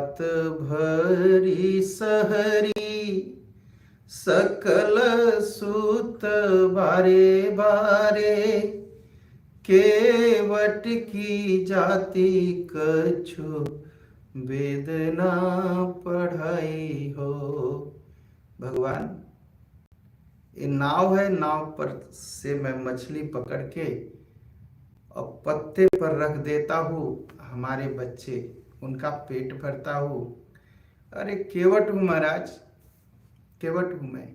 रात भरी सहरी सकल सुत बारे बारे, केवट की जाति कछु वेदना पढ़ाई हो। भगवान, ये नाव है, नाव पर से मैं मछली पकड़ के और पत्ते पर रख देता हूँ, हमारे बच्चे, उनका पेट भरता हूँ। अरे केवट हूँ महाराज, केवट हूँ मैं।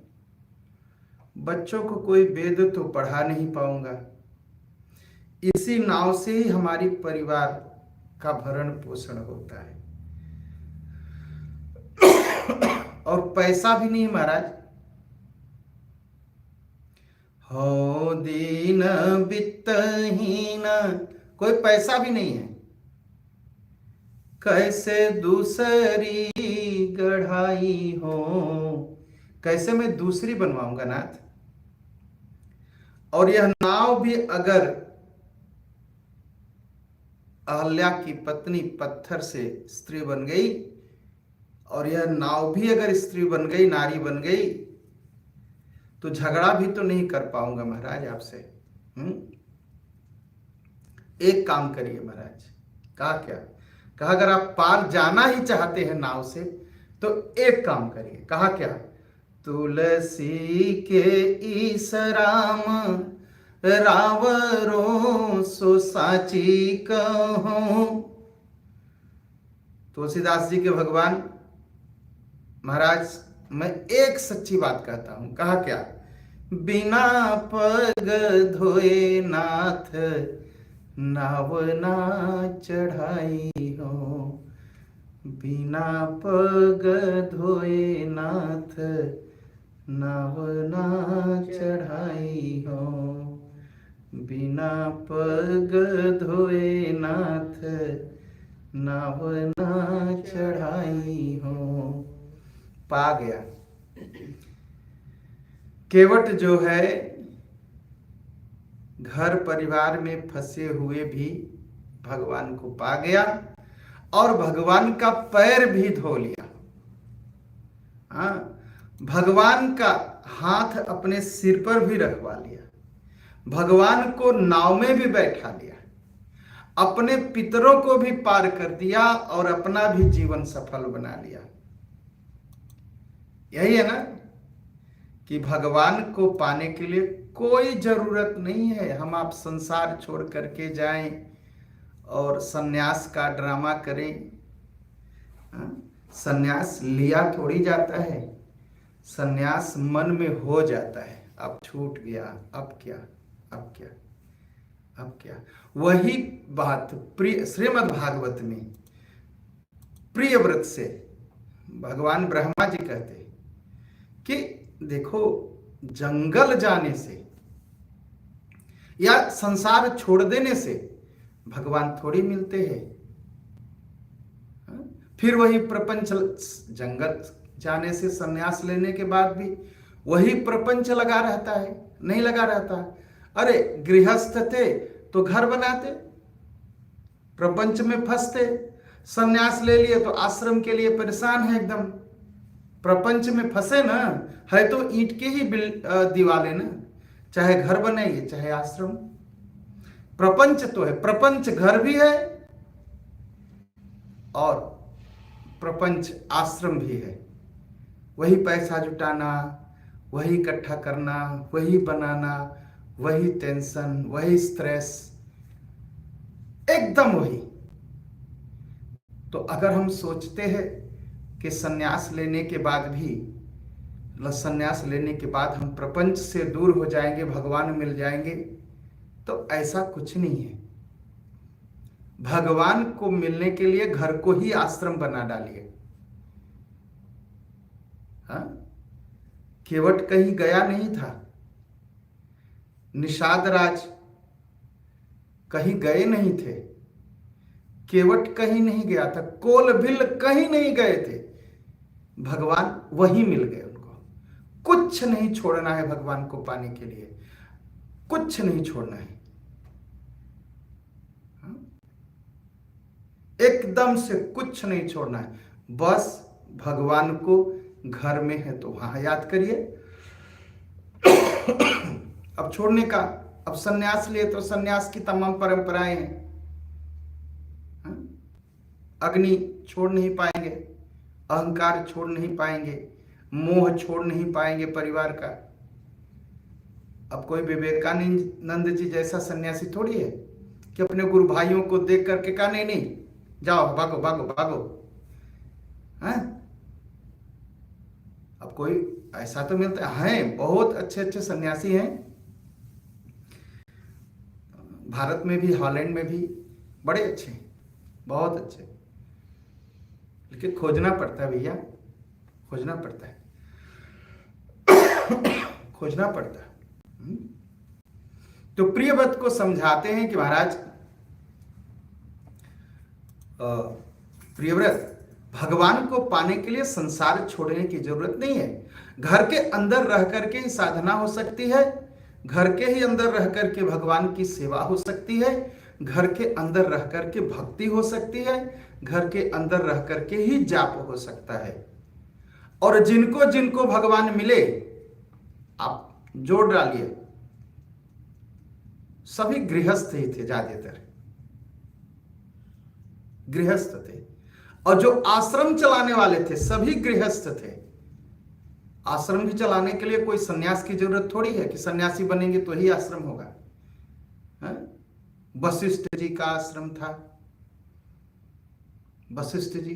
बच्चों को कोई वेद तो पढ़ा नहीं पाऊंगा। इसी नाव से ही हमारी परिवार का भरण पोषण होता है। और पैसा भी नहीं महाराज। हो दीन वित्तहीन, कोई पैसा भी नहीं है। कैसे दूसरी गढ़ाई हो, कैसे मैं दूसरी बनवाऊंगा नाथ। और यह नाव भी अगर अहल्या की पत्नी पत्थर से स्त्री बन गई, और यह नाव भी अगर स्त्री बन गई, नारी बन गई, तो झगड़ा भी तो नहीं कर पाऊंगा महाराज आपसे। एक काम करिए महाराज। कहा क्या? कहा अगर आप पार जाना ही चाहते हैं नाव से तो एक काम करिए। कहा क्या? तुलसी के ईस राम रावरो सो साची कहूं। तुलसीदास जी के भगवान महाराज, मैं एक सच्ची बात कहता हूं। कहा क्या? बिना पग धोए नाथ नाव ना चढ़ाई हो। बिना पग धोए नाथ नाव ना चढ़ाई हो। बिना पग धोए नाथ नाव ना चढ़ाई हो। पा गया। केवट जो है घर परिवार में फंसे हुए भी भगवान को पा गया और भगवान का पैर भी धो लिया। हाँ, भगवान का हाथ अपने सिर पर भी रखवा लिया, भगवान को नाव में भी बैठा लिया, अपने पितरों को भी पार कर दिया और अपना भी जीवन सफल बना लिया। यही है ना कि भगवान को पाने के लिए कोई जरूरत नहीं है हम आप संसार छोड़ करके जाएं और सन्यास का ड्रामा करें। सन्यास लिया थोड़ी जाता है, सन्यास मन में हो जाता है। अब छूट गया, अब क्या, अब क्या, अब क्या। वही बात प्रिय श्रीमद् भागवत में प्रिय व्रत से भगवान ब्रह्मा जी कहते कि देखो, जंगल जाने से या संसार छोड़ देने से भगवान थोड़ी मिलते हैं। फिर वही प्रपंच, जंगल जाने से संन्यास लेने के बाद भी वही प्रपंच लगा रहता है, नहीं लगा रहता। अरे गृहस्थ थे तो घर बनाते, प्रपंच में फंसते, संन्यास ले लिए तो आश्रम के लिए परेशान है एकदम। प्रपंच में फंसे ना, है तो ईंट के ही दीवाले ना, चाहे घर बनाइए चाहे आश्रम। प्रपंच तो है, प्रपंच घर भी है और प्रपंच आश्रम भी है। वही पैसा जुटाना, वही इकट्ठा करना, वही बनाना, वही टेंशन, वही स्ट्रेस, एकदम वही। तो अगर हम सोचते हैं कि संन्यास लेने के बाद भी, संन्यास लेने के बाद हम प्रपंच से दूर हो जाएंगे, भगवान मिल जाएंगे, तो ऐसा कुछ नहीं है। भगवान को मिलने के लिए घर को ही आश्रम बना डालिए। हाँ, केवट कहीं गया नहीं था, निषाद राज कहीं गए नहीं थे, केवट कहीं नहीं गया था, कोल बिल कहीं नहीं गए थे, भगवान वहीं मिल गए उनको। कुछ नहीं छोड़ना है भगवान को पाने के लिए, कुछ नहीं छोड़ना है। एकदम से कुछ नहीं छोड़ना है। बस भगवान को घर में है तो वहां याद करिए। अब छोड़ने का, अब सन्यास लिए तो सन्यास की तमाम परंपराएं हैं। अग्नि छोड़ नहीं पाएंगे, अहंकार छोड़ नहीं पाएंगे, मोह छोड़ नहीं पाएंगे परिवार का। अब कोई विवेकानंद जी जैसा सन्यासी थोड़ी है कि अपने गुरु भाइयों को देख करके कहा नहीं नहीं जाओ भागो भागो भागो। हैं? अब कोई ऐसा तो मिलता है, बहुत अच्छे अच्छे सन्यासी हैं भारत में भी, हॉलैंड में भी, बड़े अच्छे, बहुत अच्छे, लेकिन खोजना पड़ता है भैया, खोजना पड़ता है, खोजना पड़ता है। तो प्रियव्रत को समझाते हैं कि महाराज प्रियव्रत, भगवान को पाने के लिए संसार छोड़ने की जरूरत नहीं है। घर के अंदर रह करके ही साधना हो सकती है, घर के ही अंदर रह करके भगवान की सेवा हो सकती है, घर के अंदर रह करके भक्ति हो सकती है, घर के अंदर रह करके ही जाप हो सकता है। और जिनको जिनको भगवान मिले आप जोड़ डालिए, सभी गृहस्थ ही थे, ज्यादातर गृहस्थ थे। और जो आश्रम चलाने वाले थे सभी गृहस्थ थे। आश्रम भी चलाने के लिए कोई सन्यास की जरूरत थोड़ी है कि सन्यासी बनेंगे तो ही आश्रम होगा। वशिष्ठ जी का आश्रम था, वशिष्ठ जी,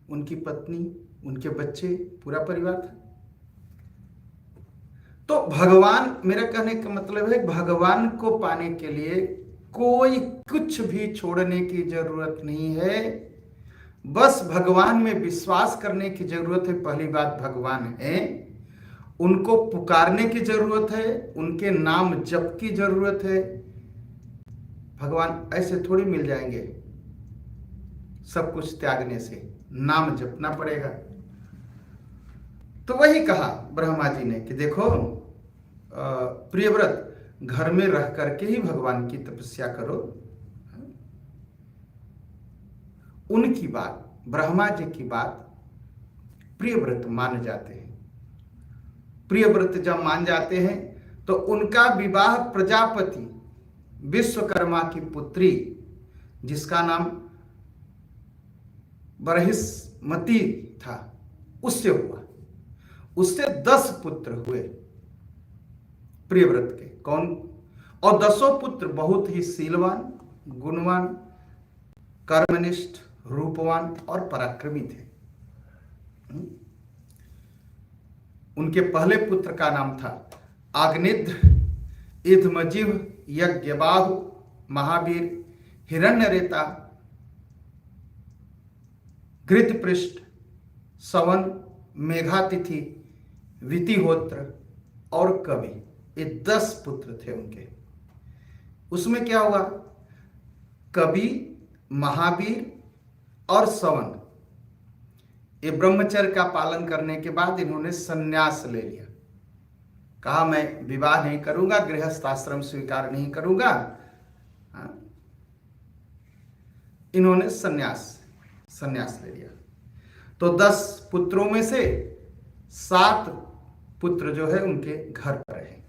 उनकी पत्नी, उनके बच्चे, पूरा परिवार था। तो भगवान, मेरा कहने का मतलब है भगवान को पाने के लिए कोई कुछ भी छोड़ने की जरूरत नहीं है, बस भगवान में विश्वास करने की जरूरत है। पहली बात, भगवान है, उनको पुकारने की जरूरत है, उनके नाम जप की जरूरत है। भगवान ऐसे थोड़ी मिल जाएंगे, सब कुछ त्यागने से, नाम जपना पड़ेगा। तो वही कहा ब्रह्मा जी ने कि देखो प्रियव्रत, घर में रह करके ही भगवान की तपस्या करो। उनकी बात, ब्रह्मा जी की बात प्रियव्रत मान जाते हैं। प्रियव्रत जब मान जाते हैं तो उनका विवाह प्रजापति विश्वकर्मा की पुत्री, जिसका नाम बरहिस्मती था, उससे हुआ। उससे 10 पुत्र हुए प्रियव्रत के। कौन? और 10 पुत्र बहुत ही शीलवान, गुणवान, कर्मनिष्ठ, रूपवान और पराक्रमी थे। उनके पहले पुत्र का नाम था आग्निद्र, इधमजीव, यज्ञबाहु, महावीर, हिरण्यरेता, घृतपृष्ठ, सवन, मेघातिथि, वितिहोत्र और कवि। ये 10 पुत्र थे उनके। उसमें क्या हुआ? कवि, महावीर और सवन, ये ब्रह्मचर्य का पालन करने के बाद इन्होंने संन्यास ले लिया। कहा मैं विवाह नहीं करूंगा, गृहस्थ आश्रम स्वीकार नहीं करूंगा। इन्होंने संन्यास ले लिया। तो 10 पुत्रों में से 7 पुत्र जो है उनके घर पर रहे।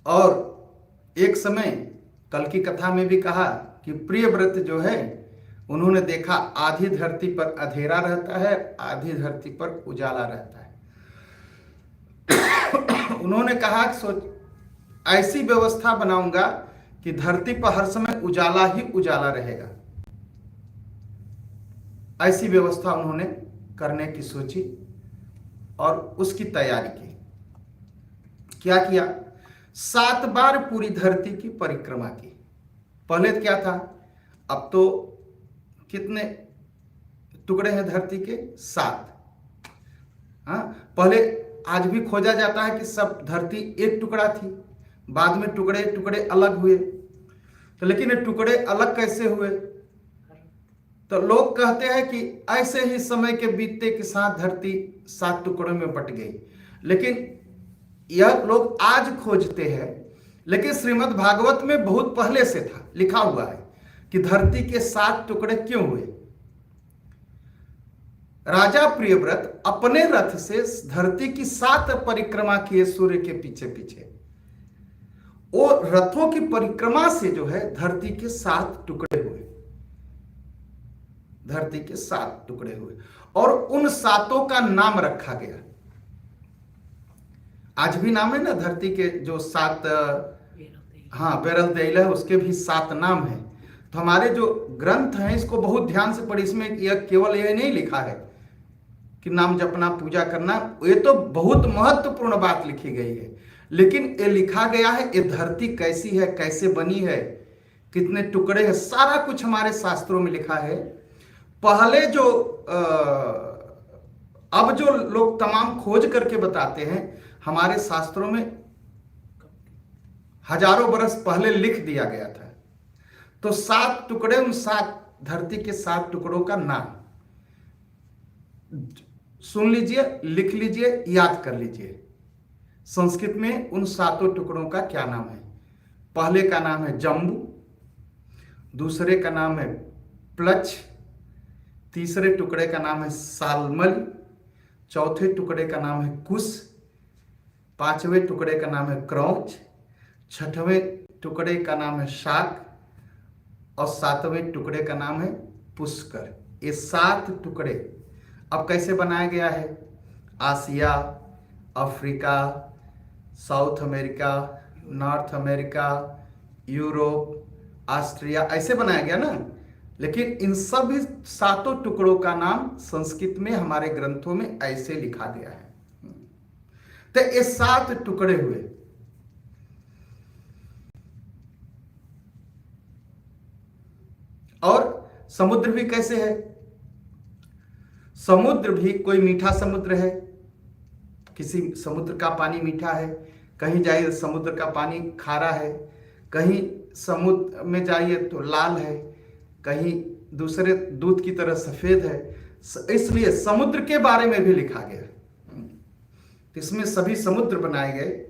और एक समय कल की कथा में भी कहा कि प्रियव्रत जो है, उन्होंने देखा आधी धरती पर अंधेरा रहता है, आधी धरती पर उजाला रहता है। उन्होंने कहा सोच ऐसी व्यवस्था बनाऊंगा कि धरती पर हर समय उजाला ही उजाला रहेगा। ऐसी व्यवस्था उन्होंने करने की सोची और उसकी तैयारी की। क्या किया? 7 बार पूरी धरती की परिक्रमा की। पहले क्या था? अब तो कितने टुकड़े हैं धरती के? 7। पहले आज भी खोजा जाता है कि सब धरती एक टुकड़ा थी, बाद में टुकड़े टुकड़े अलग हुए। तो लेकिन ये टुकड़े अलग कैसे हुए? तो लोग कहते हैं कि ऐसे ही समय के बीतते के साथ धरती 7 टुकड़ों में बट गई। लेकिन यह लोग आज खोजते हैं, लेकिन श्रीमद् भागवत में बहुत पहले से था, लिखा हुआ है कि धरती के 7 टुकड़े क्यों हुए। राजा प्रियव्रत अपने रथ से धरती की 7 परिक्रमा किए सूर्य के पीछे पीछे। वो रथों की परिक्रमा से जो है धरती के 7 टुकड़े हुए, धरती के 7 टुकड़े हुए, और उन 7 का नाम रखा गया। आज भी नाम है ना धरती के जो 7, हाँ, बेरल देइला है, उसके भी 7 नाम है। तो हमारे जो ग्रंथ हैं इसको बहुत ध्यान से पढ़िए। इसमें यह केवल यह नहीं लिखा है कि नाम जपना, पूजा करना, ये तो बहुत महत्वपूर्ण बात लिखी गई है, लेकिन ये लिखा गया है ये धरती कैसी है, कैसे बनी है, कितने टुकड़े हैं, सारा कुछ हमारे शास्त्रों में लिखा है। पहले जो अब जो लोग तमाम खोज करके बताते हैं, हमारे शास्त्रों में हजारों बरस पहले लिख दिया गया था। तो 7 टुकड़े, उन 7 धरती के 7 टुकड़ों का नाम सुन लीजिए, लिख लीजिए, याद कर लीजिए। संस्कृत में उन 7 टुकड़ों का क्या नाम है। पहले का नाम है जम्बू, दूसरे का नाम है प्लच, तीसरे टुकड़े का नाम है सालमल, चौथे टुकड़े का नाम है कुश, 5वें टुकड़े का नाम है क्रौच, 6वें टुकड़े का नाम है शाक, और 7वें टुकड़े का नाम है पुष्कर। ये 7 टुकड़े अब कैसे बनाया गया है। Asia, Africa, South America, North America, Europe, Austria, ऐसे बनाया गया ना। लेकिन इन सभी 7 टुकड़ों का नाम संस्कृत में हमारे ग्रंथों में ऐसे लिखा गया है। तो ये 7 टुकड़े हुए। और समुद्र भी कैसे है। समुद्र भी कोई मीठा समुद्र है, किसी समुद्र का पानी मीठा है, कहीं जाइए समुद्र का पानी खारा है, कहीं समुद्र में जाइए तो लाल है, कहीं दूसरे दूध की तरह सफेद है। इसलिए समुद्र के बारे में भी लिखा गया। इसमें सभी समुद्र बनाए गए।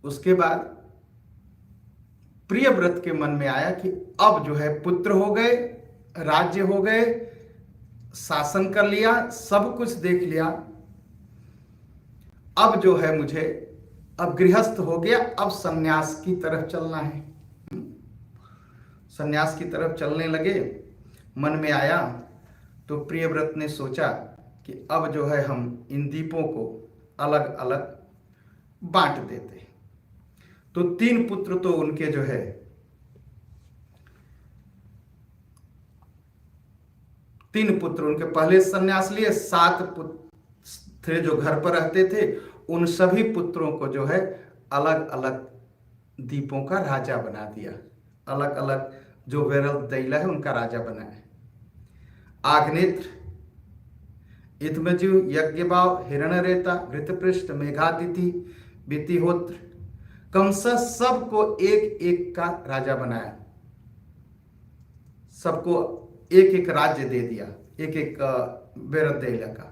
उसके बाद प्रियव्रत के मन में आया कि अब जो है पुत्र हो गए, राज्य हो गए, शासन कर लिया, सब कुछ देख लिया, अब जो है मुझे, अब गृहस्थ हो गया, अब सन्यास की तरफ चलना है। सन्यास की तरफ चलने लगे, मन में आया। तो प्रियव्रत ने सोचा कि अब जो है हम इन द्वीपों को अलग अलग बांट देते हैं। तो 3 पुत्र तो उनके जो है, 3 पुत्र उनके पहले सन्यास लिए, 7 पुत्र थे जो घर पर रहते थे, उन सभी पुत्रों को जो है अलग अलग द्वीपों का राजा बना दिया। अलग अलग जो वेरल दैला है उनका राजा बनाया। आग्नेत्र, इत्मजु, यज्ञभाव, हिरण्यरेता, घृतपृष्ठ, मेघादिति, वितिहोत्र, कंसा, सबको एक एक का राजा बनाया। सबको एक एक राज्य दे दिया, एक एक वेरल दैला का।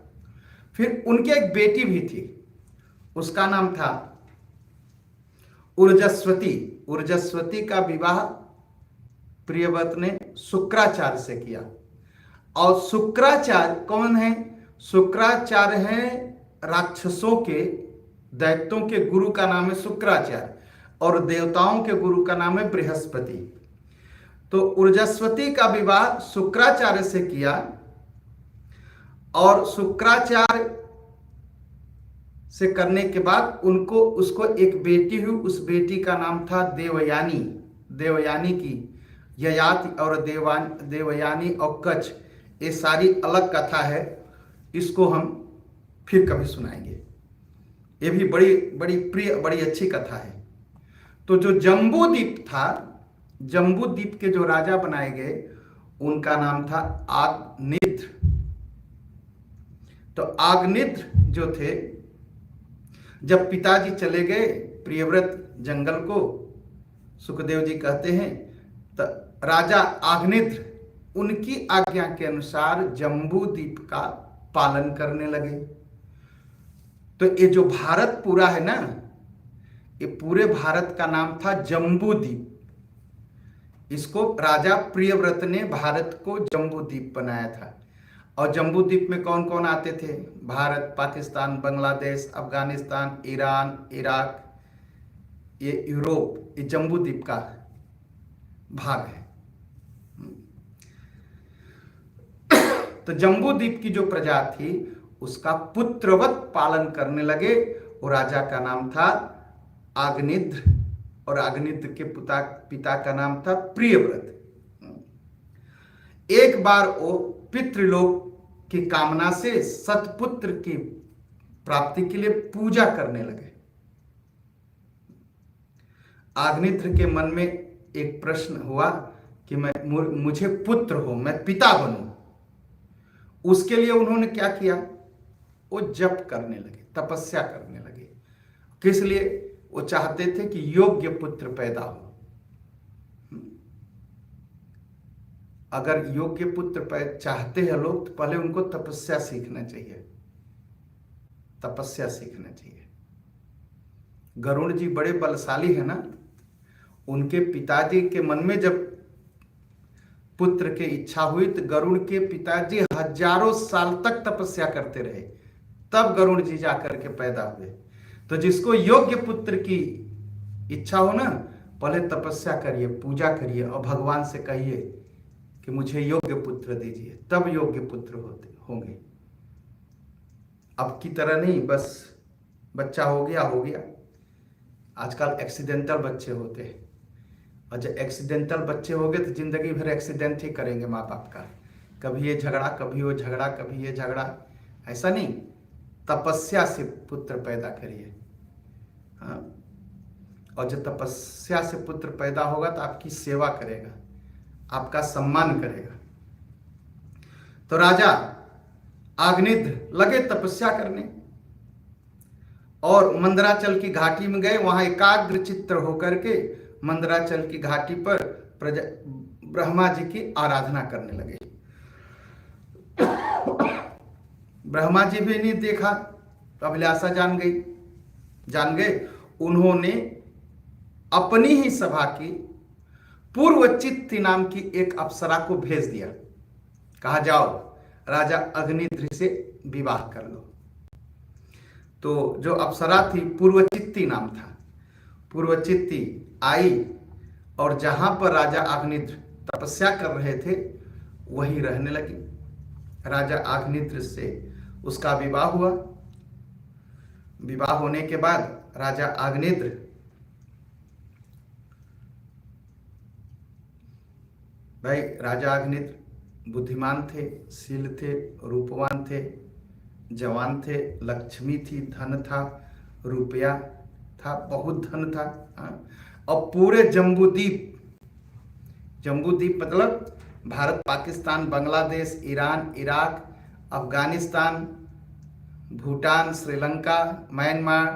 फिर उनकी एक बेटी भी थी, उसका नाम था ऊर्जस्वती। ऊर्जस्वती का विवाह प्रियव्रत ने शुक्राचार्य से किया। और शुक्राचार्य कौन है। शुक्राचार्य हैं राक्षसों के, दैत्यों के गुरु का नाम है शुक्राचार्य, और देवताओं के गुरु का नाम है बृहस्पति। तो ऊर्जस्वती का विवाह शुक्राचार्य से किया, और शुक्राचार्य से करने के बाद उसको एक बेटी हुई। उस बेटी का नाम था देवयानी। देवयानी की ययाति और देवयानी और कच्छ, ये सारी अलग कथा है, इसको हम फिर कभी सुनाएंगे। ये भी बड़ी बड़ी प्रिय, बड़ी अच्छी कथा है। तो जो जम्बू द्वीप था, जम्बू द्वीप के जो राजा बनाए गए उनका नाम था आग्निद्र। तो आग्निद्र जो थे, जब पिताजी चले गए प्रियव्रत जंगल को, सुखदेव जी कहते हैं, तो राजा आग्निद्र उनकी आज्ञा के अनुसार जम्बू द्वीप का पालन करने लगे। तो ये जो भारत पूरा है ना, ये पूरे भारत का नाम था जम्बू द्वीप। इसको राजा प्रियव्रत ने भारत को जम्बू द्वीप बनाया था। और जम्बू द्वीप में कौन कौन आते थे? भारत, पाकिस्तान, बांग्लादेश, अफगानिस्तान, ईरान, इराक, ये यूरोप, ये जम्बू द्वीप का भाग है। तो जम्बू द्वीप की जो प्रजा थी उसका पुत्रवत पालन करने लगे। वो राजा का नाम था आग्निद्र, और आग्निद्र के पिता का नाम था प्रियव्रत। एक बार वो पितृलोक की कामना से सतपुत्र की प्राप्ति के लिए पूजा करने लगे। आग्निद्र के मन में एक प्रश्न हुआ कि मुझे पुत्र हो, मैं पिता बनूं। उसके लिए उन्होंने क्या किया? वो जप करने लगे, तपस्या करने लगे। किस लिए? वो चाहते थे कि योग्य पुत्र पैदा हो। अगर योग्य पुत्र चाहते हैं लोग तो पहले उनको तपस्या सीखना चाहिए, तपस्या सीखना चाहिए। गरुड़ जी बड़े बलशाली है ना, उनके पिताजी के मन में जब पुत्र की इच्छा हुई तो गरुड़ के पिताजी हजारों साल तक तपस्या करते रहे, तब गरुड़ जी जाकर के पैदा हुए। तो जिसको योग्य पुत्र की इच्छा हो ना, पहले तपस्या करिए, पूजा करिए और भगवान से कहिए कि मुझे योग्य पुत्र दीजिए, तब योग्य पुत्र होंगे। अब की तरह नहीं बस बच्चा हो गया हो गया। आजकल एक्सीडेंटल बच्चे होते हैं, और जब एक्सीडेंटल बच्चे हो गए तो जिंदगी भर एक्सीडेंट ही करेंगे माँ बाप का। कभी ये झगड़ा, कभी वो झगड़ा, कभी ये झगड़ा। ऐसा नहीं, तपस्या से पुत्र पैदा करिए। हाँ, और जब तपस्या से पुत्र पैदा होगा तो आपकी सेवा करेगा, आपका सम्मान करेगा। तो राजा आग्निद्र लगे तपस्या करने और मंदराचल की घाटी में गए। वहां एकाग्र चित्त होकर के मंदराचल की घाटी पर ब्रह्मा जी की आराधना करने लगे। ब्रह्मा जी भी नहीं देखा तो अभिलाषा जान गए। उन्होंने अपनी ही सभा की पूर्वचित्ती नाम की एक अप्सरा को भेज दिया। कहा जाओ राजा अग्निद्र से विवाह कर लो। तो जो अप्सरा थी पूर्वचित्ती नाम था, पूर्वचित्ती आई और जहां पर राजा अग्निद्र तपस्या कर रहे थे वहीं रहने लगी। राजा अग्निद्र से उसका विवाह हुआ। विवाह होने के बाद राजा अग्निद्र भाई, राजा अग्निद्र बुद्धिमान थे, शील थे, रूपवान थे, जवान थे, लक्ष्मी थी, धन था, रुपया था, बहुत धन था। और पूरे जम्बूद्वीप मतलब Bharat, Pakistan, Bangladesh, Iran, Iraq, Afghanistan, Bhutan, Sri Lanka, Myanmar,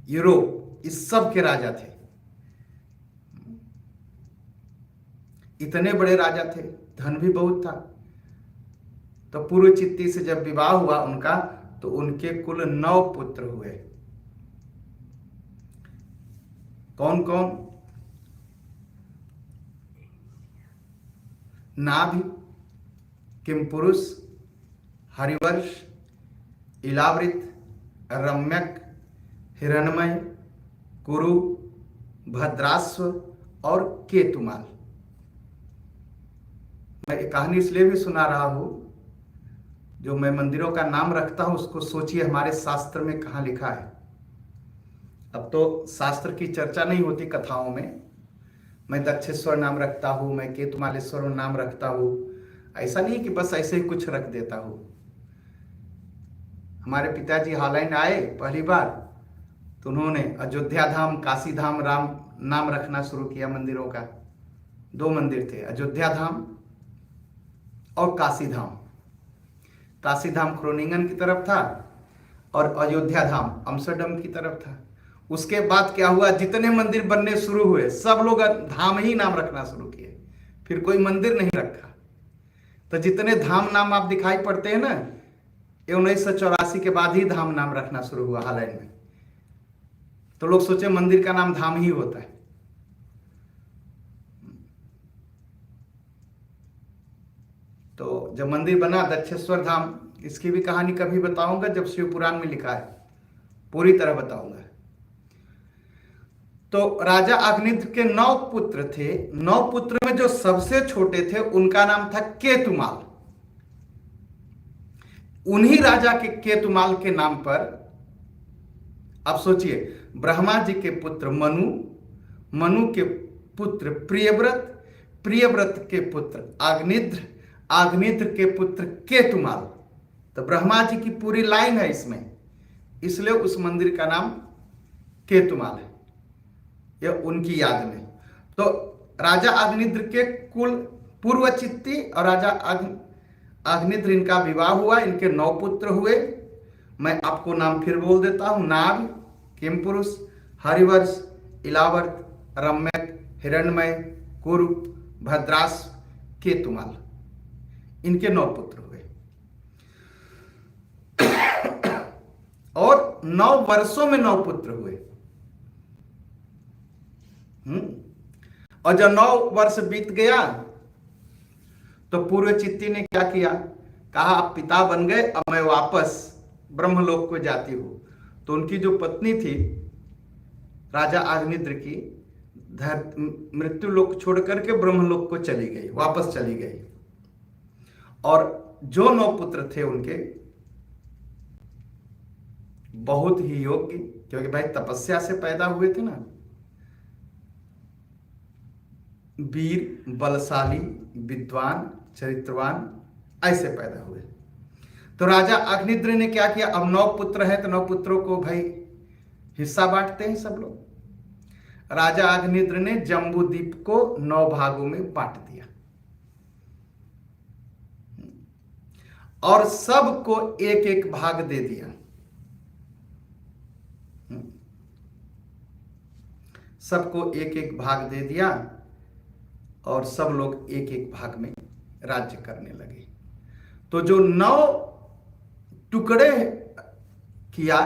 Europe, इस सब के राजा थे। इतने बड़े राजा थे, धन भी बहुत था। तो पूर्वचित्ती से जब विवाह हुआ उनका तो उनके कुल 9 पुत्र हुए। कौन कौन? नाभि, किमपुरुष, हरिवर्ष, इलावृत, रम्यक, हिरण्मय, कुरु, भद्राश्व और केतुमाल। मैं एक कहानी इसलिए भी सुना रहा हूं, जो मैं मंदिरों का नाम रखता हूं उसको सोचिए हमारे शास्त्र में कहां लिखा है। अब तो शास्त्र की चर्चा नहीं होती कथाओं में। मैं दक्षेश्वर नाम रखता हूं, मैं केतुमालेश्वर नाम रखता हूं। ऐसा नहीं कि बस ऐसे ही कुछ रख देता हूं। हमारे पिताजी हालैंड आए पहली बार तो उन्होंने अयोध्या धाम, काशी धाम राम नाम रखना शुरू किया मंदिरों का। 2 मंदिर थे, अयोध्या धाम और काशी धाम। काशी धाम क्रोनिंगन की तरफ था और अयोध्या धाम अम्स्टरडम की तरफ था। उसके बाद क्या हुआ, जितने मंदिर बनने शुरू हुए सब लोग धाम ही नाम रखना शुरू किए, फिर कोई मंदिर नहीं रखा। तो जितने धाम नाम आप दिखाई पड़ते हैं ना, 1984 के बाद ही धाम नाम रखना शुरू हुआ हालैंड में। तो लोग सोचे मंदिर का नाम धाम ही होता है। तो जब मंदिर बना दक्षेश्वर धाम, इसकी भी कहानी कभी बताऊंगा जब शिव पुराण में लिखा है, पूरी तरह बताऊंगा। तो राजा अग्निद्र के 9 पुत्र थे। 9 पुत्र में जो सबसे छोटे थे उनका नाम था केतुमाल। उन्हीं राजा के केतुमाल के नाम पर, अब सोचिए, ब्रह्मा जी के पुत्र मनु, मनु के पुत्र प्रियव्रत, प्रियव्रत के पुत्र अग्निद्र, अग्निद्र के पुत्र केतुमाल। तो ब्रह्मा जी की पूरी लाइन है इसमें, इसलिए उस मंदिर का नाम केतुमाल है, यह उनकी याद में। तो राजा अग्निद्र के कुल पूर्वचित्ती और राजा अग्निद्र, इनका विवाह हुआ, इनके 9 पुत्र हुए। मैं आपको नाम फिर बोल देता हूं: नाग, किमपुरुष, हरिवर्ष, इलावर्त, रम्यक, हिरण्मय, कुरु, भद्रास, केतुमाल, इनके 9 पुत्र हुए। और 9 वर्षों में 9 पुत्र हुए। और जब 9 वर्ष बीत गया तो पूर्वचित्ती ने क्या किया, कहा आप पिता बन गए, अब मैं वापस ब्रह्मलोक को जाती हूं। तो उनकी जो पत्नी थी राजा अग्निद्र की, मृत्यु लोक छोड़ करके ब्रह्मलोक को चली गई, वापस चली गई। और जो 9 पुत्र थे उनके बहुत ही योग्य, क्योंकि भाई तपस्या से पैदा हुए थे ना, वीर, बलशाली, विद्वान, चरित्रवान, ऐसे पैदा हुए। तो राजा अग्निद्र ने क्या किया, अब 9 पुत्र हैं तो 9 पुत्रों को भाई हिस्सा बांटते हैं सब लोग। राजा अग्निद्र ने जम्बूद्वीप को 9 भागों में बांट दिया और सबको एक एक भाग दे दिया। सबको एक एक भाग दे दिया और सब लोग एक एक भाग में राज्य करने लगे। तो जो 9 टुकड़े किया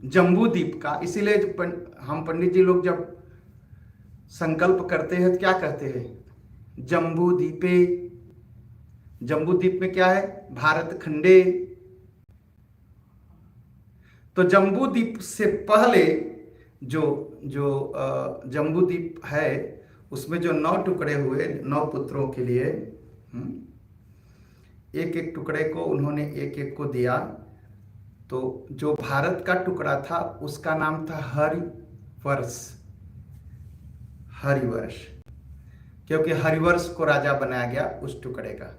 जम्बूद्वीप का, इसीलिए हम पंडित जी लोग जब संकल्प करते हैं तो क्या कहते हैं, जम्बूद्वीपे। जम्बूद्वीप में क्या है, भारत खंडे। तो जम्बूद्वीप से पहले जो जम्बूद्वीप है उसमें जो 9 टुकड़े हुए 9 पुत्रों के लिए, एक एक टुकड़े को उन्होंने एक एक को दिया। तो जो भारत का टुकड़ा था उसका नाम था हरिवर्ष। हरिवर्ष, क्योंकि हरिवर्ष को राजा बनाया गया उस टुकड़े का।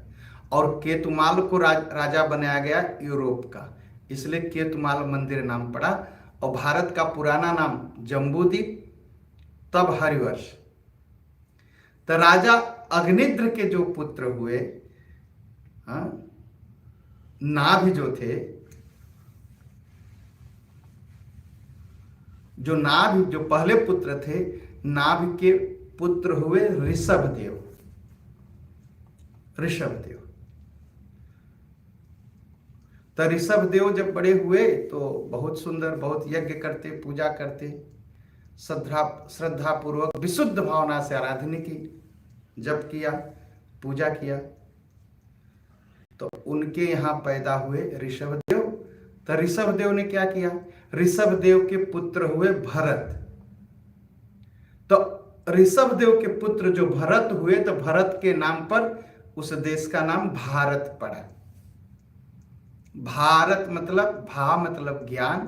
और केतुमाल को राजा बनाया गया यूरोप का, इसलिए केतुमाल मंदिर नाम पड़ा। और भारत का पुराना नाम जम्बूद्वीप, तब हरिवर्ष। तो राजा अग्निद्र के जो पुत्र हुए, नाभ जो थे, जो पहले पुत्र थे, नाभ के पुत्र हुए ऋषभदेव। ऋषभदेव, तो ऋषभदेव जब बड़े हुए तो बहुत सुंदर, बहुत यज्ञ करते, पूजा करते, श्रद्धा पूर्वक विशुद्ध भावना से आराधना की, जप किया, पूजा किया। तो उनके यहाँ पैदा हुए ऋषभदेव। तो ऋषभदेव ने क्या किया, ऋषभदेव के पुत्र हुए भरत। तो ऋषभदेव के पुत्र जो भरत हुए, तो भरत के नाम पर उस देश का नाम भारत पड़ा। भारत मतलब, भा मतलब ज्ञान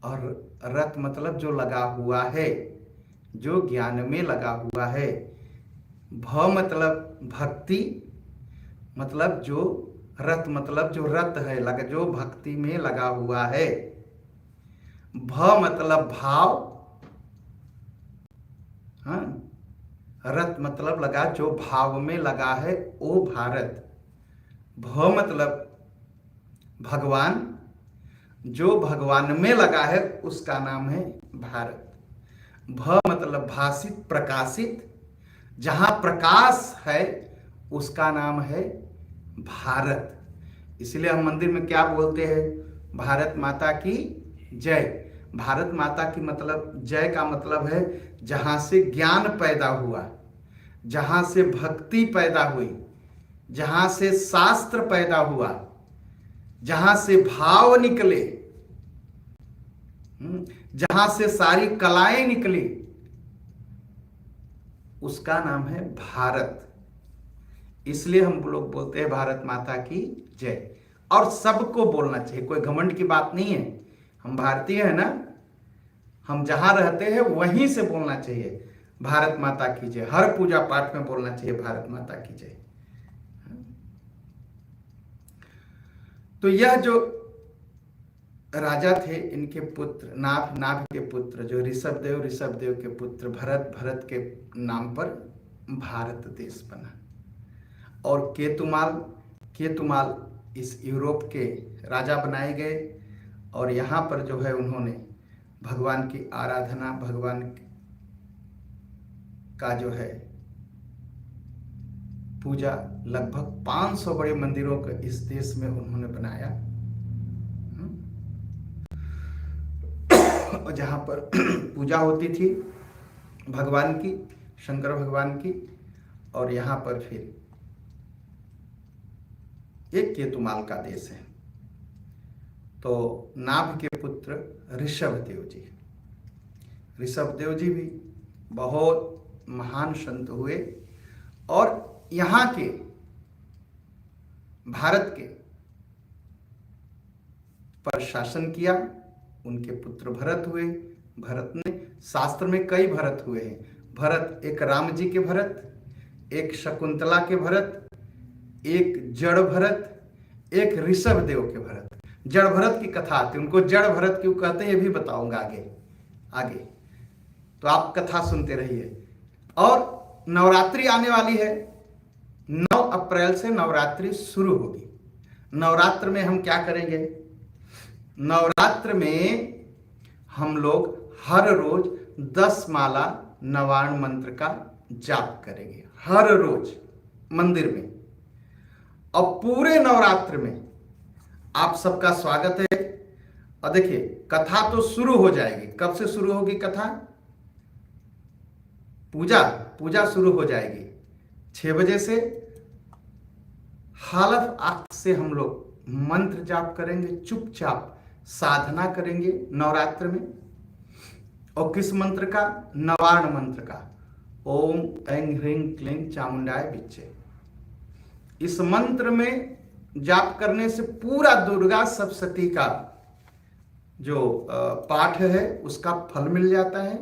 और रत मतलब जो लगा हुआ है, जो ज्ञान में लगा हुआ है। भ मतलब भक्ति, मतलब जो रत मतलब जो रत है, जो भक्ति में लगा हुआ है। भ मतलब भाव, रत मतलब लगा जो भाव में लगा है, ओ भारत। भ मतलब भगवान, जो भगवान में लगा है उसका नाम है भारत। भ मतलब भाषित, प्रकाशित, जहां प्रकाश है उसका नाम है भारत। इसलिए हम मंदिर में क्या बोलते हैं, भारत माता की जय। भारत माता की मतलब जय का मतलब है जहां से ज्ञान पैदा हुआ, जहां से भक्ति पैदा हुई, जहां से शास्त्र पैदा हुआ, जहां से भाव निकले, जहां से सारी कलाएं निकली, उसका नाम है भारत। इसलिए हम लोग बोलते हैं भारत माता की जय। और सबको बोलना चाहिए, कोई घमंड की बात नहीं है। हम भारतीय हैं ना, हम जहां रहते हैं वहीं से बोलना चाहिए भारत माता की जय। हर पूजा पाठ में बोलना चाहिए भारत माता की जय। तो यह जो राजा थे, इनके पुत्र नाभ के पुत्र जो ऋषभ देव के पुत्र भरत के नाम पर भारत देश बना। और केतुमाल इस यूरोप के राजा बनाए गए। और यहाँ पर जो है उन्होंने भगवान की आराधना, भगवान का जो है पूजा, लगभग 500 बड़े मंदिरों को इस देश में उन्होंने बनाया। और जहाँ पर पूजा होती थी भगवान की, शंकर भगवान की। और यहाँ पर फिर एक केतुमाल का देश है। तो नाभ के पुत्र ऋषभ देव जी भी बहुत महान संत हुए और यहाँ के भारत के पर शासन किया। उनके पुत्र भरत हुए। भरत ने, शास्त्र में कई भरत हुए हैं। भरत, एक राम जी के भरत, एक शकुंतला के भरत, एक जड़ भरत, एक ऋषभ देव के भरत। जड़ भरत की कथा आती है, उनको जड़ भरत क्यों कहते हैं ये भी बताऊंगा आगे। तो आप कथा सुनते रहिए। और नवरात्रि आने वाली है, 9 अप्रैल से नवरात्रि शुरू होगी। नवरात्र में हम क्या करेंगे? नवरात्र में हम लोग हर रोज 10 माला नवार्ण मंत्र का जाप करेंगे, हर रोज मंदिर में। और पूरे नवरात्र में आप सबका स्वागत है। और देखिए, कथा तो शुरू हो जाएगी। कब से शुरू होगी कथा? पूजा शुरू हो जाएगी 6 बजे से। हालत आंख से हम लोग मंत्र जाप करेंगे, चुपचाप साधना करेंगे नवरात्र में। और किस मंत्र का? नवार्ण मंत्र का। ओम ऐं ह्रीं क्लीं चामुंडाय विच्चे। इस मंत्र में जाप करने से पूरा दुर्गा सप्तशती का जो पाठ है उसका फल मिल जाता है।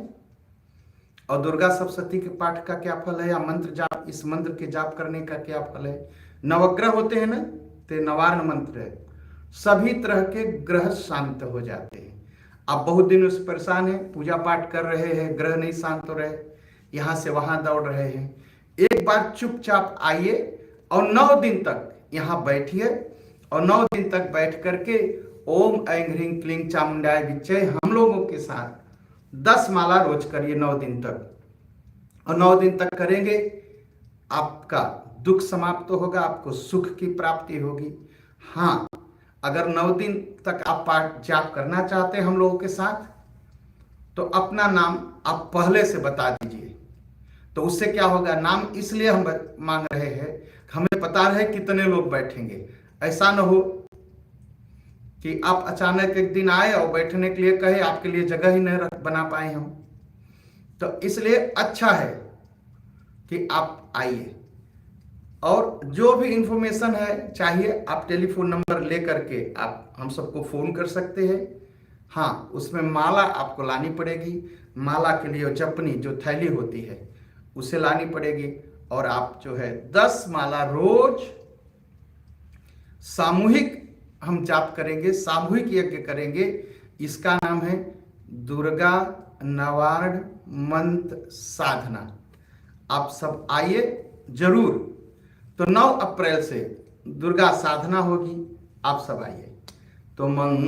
और दुर्गा सप्तशती के पाठ का क्या फल है, या मंत्र जाप, इस मंत्र के जाप करने का क्या फल है? नवग्रह होते हैं ना, तो नवार्ण मंत्र है, सभी तरह के ग्रह शांत हो जाते हैं। आप बहुत दिनों से परेशान हैं, पूजा पाठ कर रहे हैं, ग्रह नहीं शांत हो रहे, यहाँ से वहां दौड़ रहे हैं। एक बार चुपचाप आइए और 9 दिन तक यहाँ बैठिए। और 9 दिन तक बैठ करके ओम ऐं ह्रीं क्लीं चामुंडाय विच्चे हम लोगों के साथ 10 माला रोज करिए 9 दिन तक। और 9 दिन तक करेंगे, आपका दुख समाप्त होगा, आपको सुख की प्राप्ति होगी। हाँ, अगर 9 दिन तक आप पाठ जाप करना चाहते हैं हम लोगों के साथ, तो अपना नाम आप पहले से बता दीजिए। तो उससे क्या होगा, नाम इसलिए हम मांग रहे हैं, हमें पता रहे कितने लोग बैठेंगे। ऐसा न हो कि आप अचानक एक दिन आए और बैठने के लिए कहे, आपके लिए जगह ही नहीं बना पाए हम। तो इसलिए अच्छा है कि आप आइए। और जो भी इंफॉर्मेशन है चाहिए, आप टेलीफोन नंबर ले करके आप हम सबको फोन कर सकते हैं। हाँ, उसमें माला आपको लानी पड़ेगी। माला के लिए जपनी जो थैली होती है उसे लानी पड़ेगी। और आप जो है 10 माला रोज सामूहिक हम जाप करेंगे, सामूहिक यज्ञ करेंगे। इसका नाम है दुर्गा नवार्ण मंत्र साधना। आप सब आइए जरूर। तो 9 अप्रैल से दुर्गा साधना होगी, आप सब आइए। तो